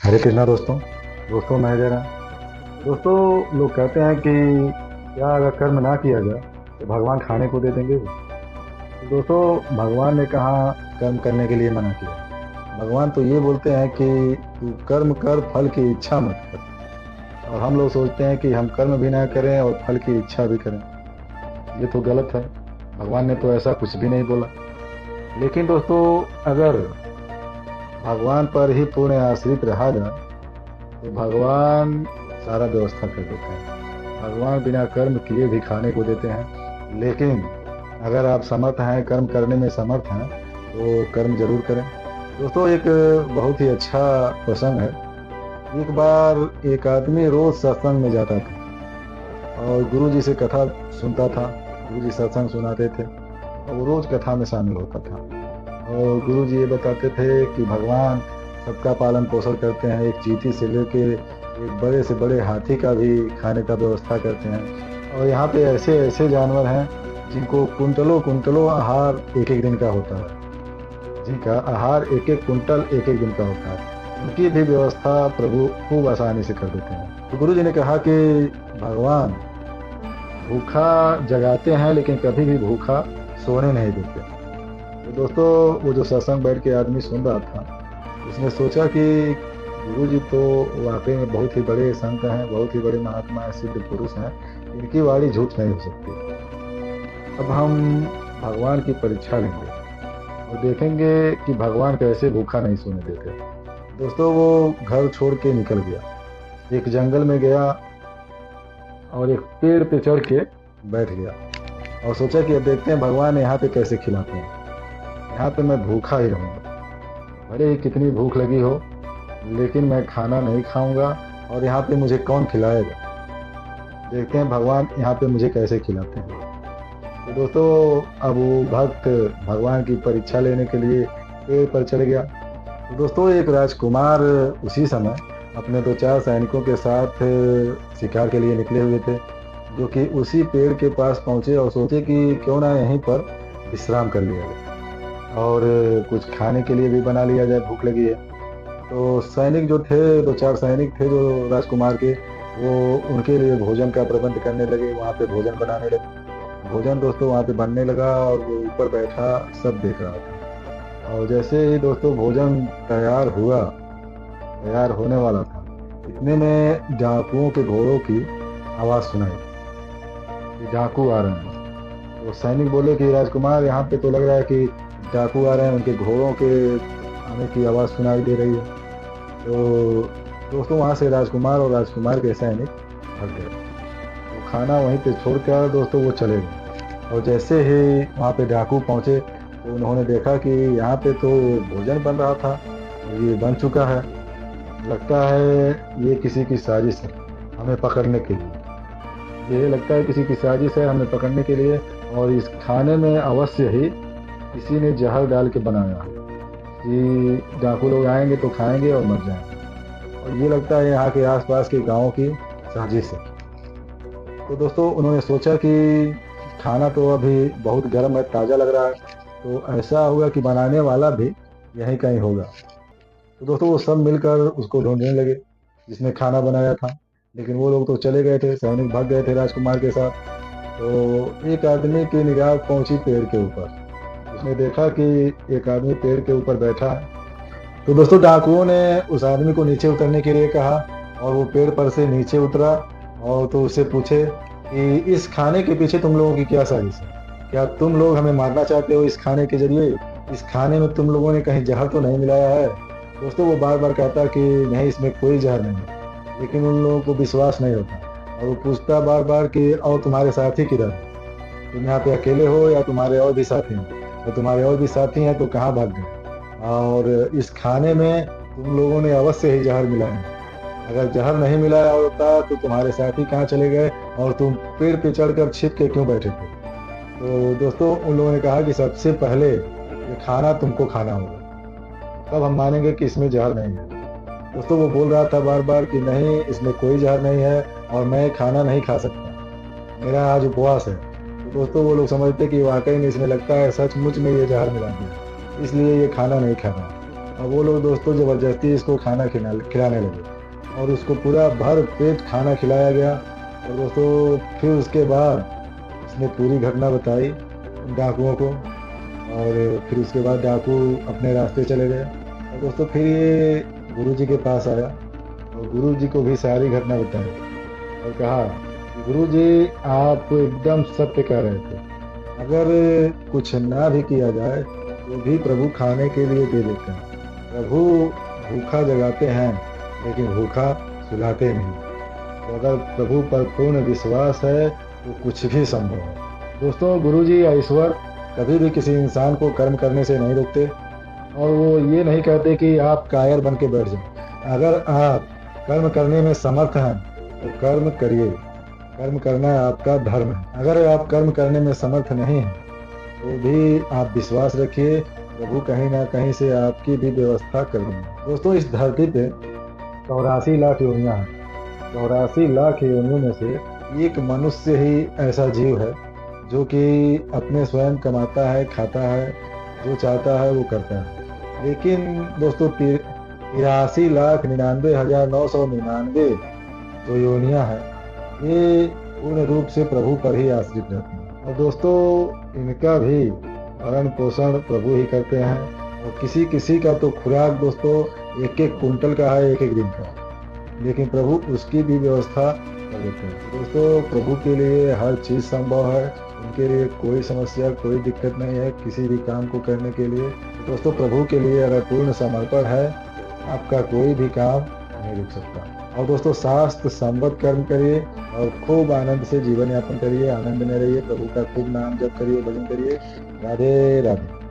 हरे कृष्णा दोस्तों। दोस्तों मैं जरा दोस्तों, लोग कहते हैं कि क्या अगर कर्म ना किया जाए तो भगवान खाने को दे देंगे। तो दोस्तों, भगवान ने कहा कर्म करने के लिए मना किया। भगवान तो ये बोलते हैं कि तू कर्म कर, फल की इच्छा मत कर। और हम लोग सोचते हैं कि हम कर्म भी ना करें और फल की इच्छा भी करें। ये तो गलत है। भगवान ने तो ऐसा कुछ भी नहीं बोला। लेकिन दोस्तों, अगर भगवान पर ही पूर्ण आश्रित रहा जाए तो भगवान सारा व्यवस्था कर देते हैं। भगवान बिना कर्म किए भी खाने को देते हैं। लेकिन अगर आप समर्थ हैं, कर्म करने में समर्थ हैं, तो कर्म जरूर करें। दोस्तों, एक बहुत ही अच्छा प्रसंग है। एक बार एक आदमी रोज सत्संग में जाता था और गुरु जी से कथा सुनता था। गुरु जी सत्संग सुनाते थे और वो रोज कथा में शामिल होता था। और गुरु जी ये बताते थे कि भगवान सबका पालन पोषण करते हैं। एक चींटी से लेके एक बड़े से बड़े हाथी का भी खाने का व्यवस्था करते हैं। और यहाँ पे ऐसे ऐसे जानवर हैं जिनको कुंटलों कुंटलों आहार एक एक दिन का होता है, जिनका आहार एक एक कुंटल एक एक दिन का होता है। उनकी भी व्यवस्था प्रभु खूब आसानी से कर देते हैं। तो गुरु जी ने कहा कि भगवान भूखा जगाते हैं लेकिन कभी भी भूखा सोने नहीं देते। तो दोस्तों, वो जो सत्संग बैठ के आदमी सुन रहा था, उसने सोचा कि गुरु जी तो वाकई में बहुत ही बड़े संत हैं, बहुत ही बड़े महात्मा हैं, सिद्ध पुरुष हैं। इनकी वाणी झूठ नहीं हो सकती। अब हम भगवान की परीक्षा लेंगे और देखेंगे कि भगवान कैसे भूखा नहीं सोने देते। दोस्तों, वो घर छोड़ के निकल गया, एक जंगल में गया और एक पेड़ पे चढ़ के बैठ गया और सोचा कि अब देखते हैं भगवान यहाँ पे कैसे खिलाते हैं। यहाँ पे मैं भूखा ही रहूँगा, भले ही कितनी भूख लगी हो, लेकिन मैं खाना नहीं खाऊंगा और यहाँ पे मुझे कौन खिलाएगा। देखते हैं भगवान यहाँ पे मुझे कैसे खिलाते हैं। तो दोस्तों, अब वो भक्त भगवान की परीक्षा लेने के लिए पेड़ पर चढ़ गया। तो दोस्तों, एक राजकुमार उसी समय अपने दो चार सैनिकों के साथ शिकार के लिए निकले हुए थे, जो कि उसी पेड़ के पास पहुंचे और सोचे कि क्यों ना यहीं पर विश्राम कर लिया जाए और कुछ खाने के लिए भी बना लिया जाए, भूख लगी है। तो सैनिक जो थे, दो चार सैनिक थे जो राजकुमार के, वो उनके लिए भोजन का प्रबंध करने लगे, वहाँ पे भोजन बनाने लगे। भोजन दोस्तों वहाँ पे बनने लगा और वो ऊपर बैठा सब देख रहा था। और जैसे ही दोस्तों भोजन तैयार हुआ, तैयार होने वाला था, इतने में डाकुओं के घोड़ों की आवाज़ सुनाई कि डाकू आ रहे हैं। तो सैनिक बोले कि राजकुमार, यहाँ पे तो लग रहा है कि डाकू आ रहे हैं, उनके घोड़ों के आने की आवाज़ सुनाई दे रही है। तो दोस्तों, वहाँ से राजकुमार और राजकुमार के सैनिक भाग गए। तो खाना वहीं पे छोड़कर दोस्तों वो चले गए। और जैसे ही वहाँ पे डाकू पहुँचे तो उन्होंने देखा कि यहाँ पे तो भोजन बन रहा था और ये बन चुका है। लगता है ये किसी की साजिश है हमें पकड़ने के लिए। ये लगता है किसी की साजिश है हमें पकड़ने के लिए, और इस खाने में अवश्य ही किसी ने जहर डाल के बनाया है कि डाकू लोग आएंगे तो खाएंगे और मर जाएंगे। और ये लगता है यहाँ के आसपास के गांवों की साजिश है। तो दोस्तों, उन्होंने सोचा कि खाना तो अभी बहुत गर्म है, ताज़ा लग रहा है, तो ऐसा होगा कि बनाने वाला भी यहीं कहीं होगा। तो दोस्तों, वो सब मिलकर उसको ढूंढने लगे जिसने खाना बनाया था। लेकिन वो लोग तो चले गए थे, सैनिक भाग गए थे राजकुमार के साथ। तो एक आदमी की निगाह पहुंची पेड़ के ऊपर। उसने देखा कि एक आदमी पेड़ के ऊपर बैठा है। तो दोस्तों, डाकुओं ने उस आदमी को नीचे उतरने के लिए कहा और वो पेड़ पर से नीचे उतरा। और तो उससे पूछे कि इस खाने के पीछे तुम लोगों की क्या साजिश है? क्या तुम लोग हमें मारना चाहते हो इस खाने के जरिए? इस खाने में तुम लोगों ने कहीं जहर तो नहीं मिलाया है? दोस्तों, वो बार बार कहता कि नहीं, इसमें कोई जहर नहीं है। लेकिन उन लोगों को विश्वास नहीं होता और वो पूछता बार बार कि और तुम्हारे साथी किधर है? तुम यहाँ पे अकेले हो या तुम्हारे और भी साथी हैं? तो तुम्हारे और भी साथी हैं तो कहाँ भाग गए? और इस खाने में तुम लोगों ने अवश्य ही जहर मिलाया है। अगर जहर नहीं मिलाया होता तो तुम्हारे साथी कहाँ चले गए और तुम पेड़ पे चढ़कर छिप के क्यों बैठे थे? तो दोस्तों, उन लोगों ने कहा कि सबसे पहले ये खाना तुमको खाना होगा, तब हम मानेंगे कि इसमें जहर नहीं है। दोस्तों, वो बोल रहा था बार बार कि नहीं, इसमें कोई जहर नहीं है और मैं खाना नहीं खा सकता, मेरा आज उपवास है। तो दोस्तों, वो लोग समझते कि वाकई में इसमें लगता है सचमुच में ये जहर मिला दिया, इसलिए ये खाना नहीं खा रहा। और वो लोग दोस्तों ज़बरदस्ती इसको खाना खिलाने लगे और उसको पूरा भर पेट खाना खिलाया गया। और दोस्तों फिर उसके बाद उसने पूरी घटना बताई उन डाकुओं को, और फिर उसके बाद डाकू अपने रास्ते चले गए। और दोस्तों फिर ये गुरुजी के पास आया और गुरुजी को भी सारी घटना बताई और कहा, गुरुजी आप एकदम सत्य कह रहे थे, अगर कुछ ना भी किया जाए तो भी प्रभु खाने के लिए दे देते हैं। प्रभु भूखा जगाते हैं लेकिन भूखा सुलाते नहीं। तो अगर प्रभु पर पूर्ण विश्वास है तो कुछ भी संभव है। दोस्तों गुरुजी या ईश्वर कभी भी किसी इंसान को कर्म करने से नहीं रोकते और वो ये नहीं कहते कि आप कायर बन के बैठ जाओ। अगर आप कर्म करने में समर्थ हैं तो कर्म करिए, कर्म करना आपका धर्म है। अगर आप कर्म करने में समर्थ नहीं हैं तो भी आप विश्वास रखिए, प्रभु कहीं ना कहीं से आपकी भी व्यवस्था कर लेंगे। दोस्तों इस धरती पे 84 लाख योनियां हैं। 84 लाख योनियों में से एक मनुष्य ही ऐसा जीव है जो कि अपने स्वयं कमाता है, खाता है, जो चाहता है वो करता है। लेकिन दोस्तों 83,99,999 जो योनियां हैं ये पूर्ण रूप से प्रभु पर ही आश्रित रहती हैं। और दोस्तों इनका भी भरण पोषण प्रभु ही करते हैं। और किसी किसी का तो खुराक दोस्तों 1-1 कुंटल का है, 1-1 दिन का, लेकिन प्रभु उसकी भी व्यवस्था कर देते हैं। दोस्तों प्रभु के लिए हर चीज़ संभव है, उनके लिए कोई समस्या कोई दिक्कत नहीं है किसी भी काम को करने के लिए। दोस्तों प्रभु के लिए अगर पूर्ण समर्पण है आपका कोई भी काम नहीं रुक सकता। और दोस्तों शास्त्र संबद्ध कर्म करिए और खूब आनंद से जीवन यापन करिए, आनंद में रहिए, प्रभु का खूब नाम जप करिए, भजन करिए। राधे राधे।